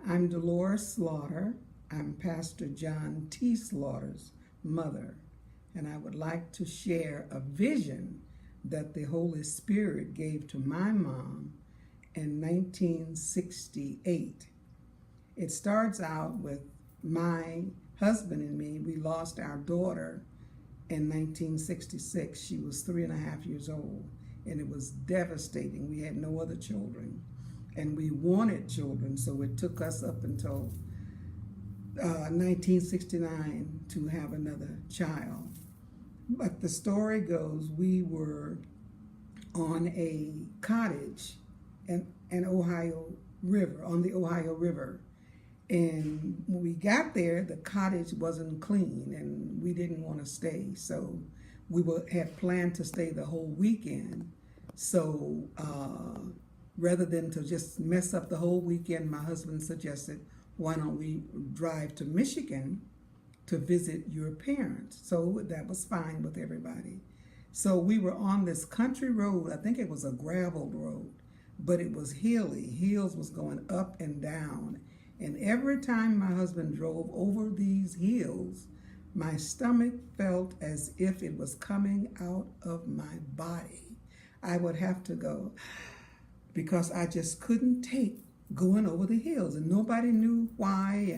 I'm Dolores Slaughter. I'm Pastor John T. Slaughter's mother, and I would like to share a vision that the Holy Spirit gave to my mom in 1968. It starts out with my husband and me. We lost our daughter in 1966. She was 3.5 years old, and it was devastating. We had no other children, and we wanted children, so it took us up until 1969 to have another child. But the story goes, we were on a cottage in Ohio River, on the Ohio River. And when we got there, the cottage wasn't clean and we didn't want to stay. So had planned to stay the whole weekend. So rather than to just mess up the whole weekend, my husband suggested, why don't we drive to Michigan to visit your parents? So that was fine with everybody. So we were on this country road. I think it was a gravel road, but it was hilly. Hills was going up and down. And every time my husband drove over these hills, my stomach felt as if it was coming out of my body. I would have to go because I just couldn't take going over the hills, and nobody knew why.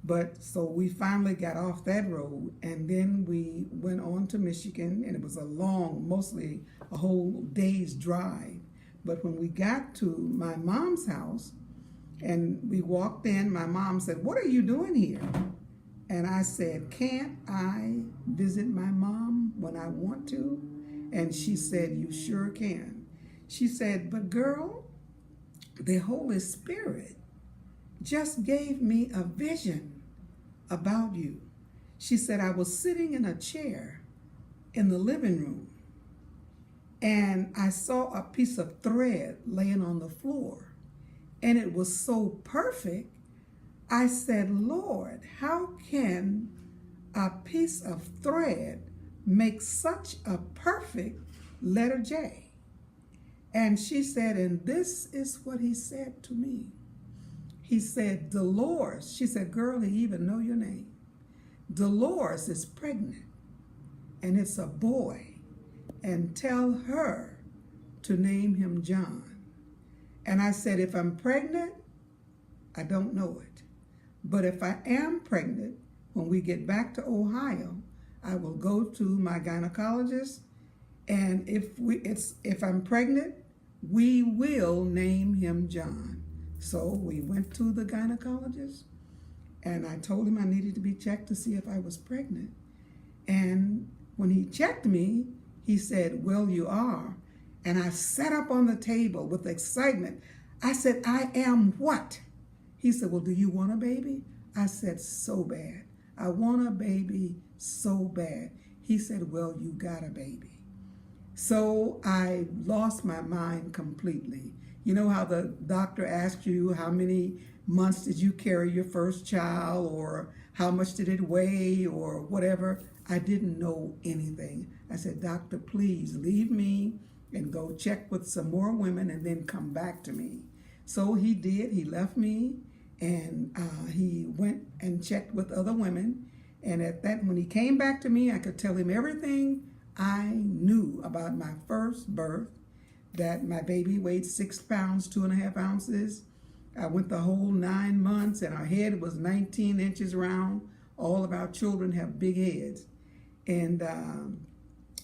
But so we finally got off that road, and then we went on to Michigan, and it was a long, mostly a whole day's drive. But when we got to my mom's house and we walked in, my mom said, "What are you doing here?" And I said, "Can't I visit my mom when I want to?" And she said, "You sure can." She said, "But girl, the Holy Spirit just gave me a vision about you." She said, "I was sitting in a chair in the living room and I saw a piece of thread laying on the floor, and it was so perfect. I said, Lord, how can a piece of thread make such a perfect letter J?" And she said, and this is what he said to me. He said, "Dolores," she said, "Girl, he even know your name. Dolores is pregnant, and it's a boy, and tell her to name him John." And I said, "If I'm pregnant, I don't know it. But if I am pregnant, when we get back to Ohio, I will go to my gynecologist, and if I'm pregnant, we will name him John." So we went to the gynecologist, and I told him I needed to be checked to see if I was pregnant. And when he checked me, he said, "Well, you are." And I sat up on the table with excitement. I said, "I am what?" He said, "Well, do you want a baby?" I said, "So bad. I want a baby so bad." He said, "Well, you got a baby." So I lost my mind completely. You know how the doctor asks you how many months did you carry your first child, or how much did it weigh, or whatever? I didn't know anything. I said, "Doctor, please leave me and go check with some more women and then come back to me." So he did. He left me, and he went and checked with other women. And at that, when he came back to me, I could tell him everything I knew about my first birth, that my baby weighed 6 pounds, 2.5 ounces. I went the whole 9 months, and our head was 19 inches round. All of our children have big heads. And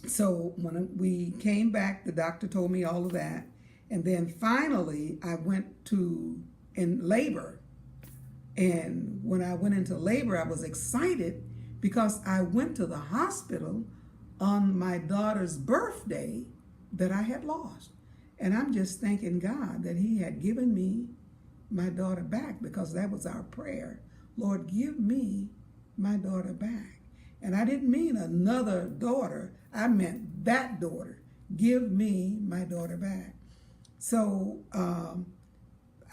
so when we came back, the doctor told me all of that. And then finally, I went in labor. And when I went into labor, I was excited because I went to the hospital on my daughter's birthday that I had lost. And I'm just thanking God that he had given me my daughter back, because that was our prayer. Lord, give me my daughter back. And I didn't mean another daughter. I meant that daughter. Give me my daughter back. So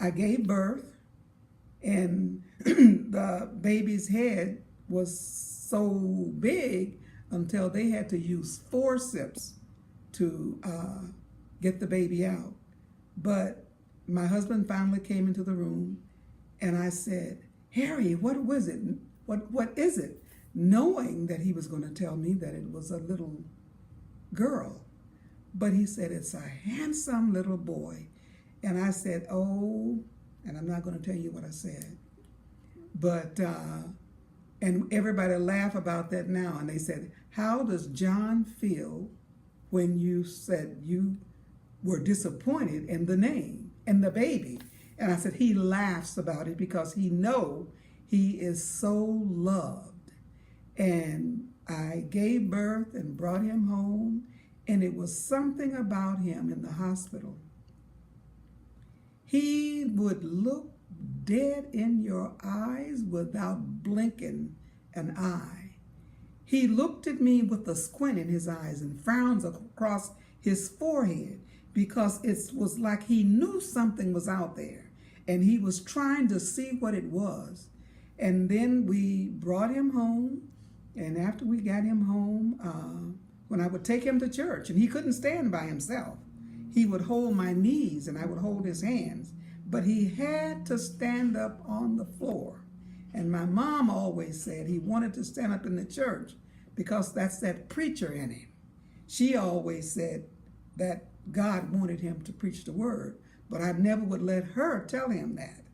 I gave birth, and the baby's head was so big until they had to use forceps to get the baby out. But my husband finally came into the room, And I said, Harry, what was it? What is it? Knowing that he was going to tell me that it was a little girl. But he said, it's a handsome little boy. And I said, oh, and I'm not going to tell you what I said. But, and everybody laughed about that now. And they said, how does John feel when you said you were disappointed in the name and the baby? And I said, he laughs about it because he knows he is so loved. And I gave birth and brought him home. And it was something about him in the hospital. He would look dead in your eyes without blinking an eye. He looked at me with a squint in his eyes and frowns across his forehead because it was like he knew something was out there and he was trying to see what it was. And then we brought him home, and after we got him home, when I would take him to church, and he couldn't stand by himself, he would hold my knees and I would hold his hands, but he had to stand up on the floor. And my mom always said he wanted to stand up in the church because that's that preacher in him. She always said that God wanted him to preach the word, but I never would let her tell him that,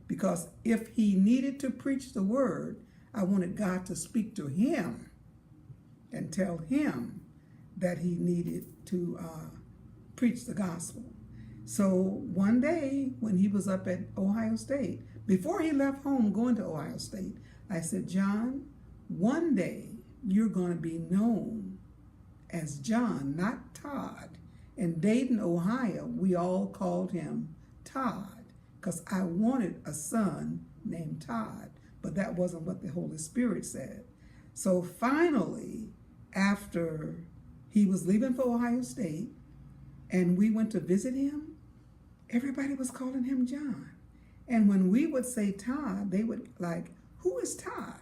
because if he needed to preach the word, I wanted God to speak to him and tell him that he needed to preach the gospel. So one day when he was up at Ohio State, before he left home going to Ohio State, I said, John, one day you're going to be known as John, not Todd. In Dayton, Ohio, we all called him Todd because I wanted a son named Todd, but that wasn't what the Holy Spirit said. So finally, after he was leaving for Ohio State and we went to visit him, everybody was calling him John. And when we would say Todd, they would like, who is Todd?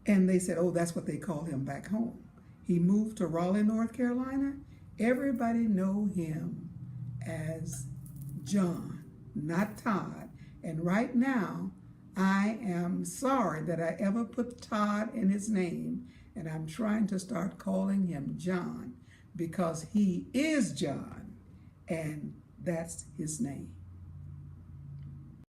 And they said, oh, that's what they call him back home. He moved to Raleigh, North Carolina. Everybody know him as John, not Todd. And right now, I am sorry that I ever put Todd in his name, and I'm trying to start calling him John because he is John, and that's his name.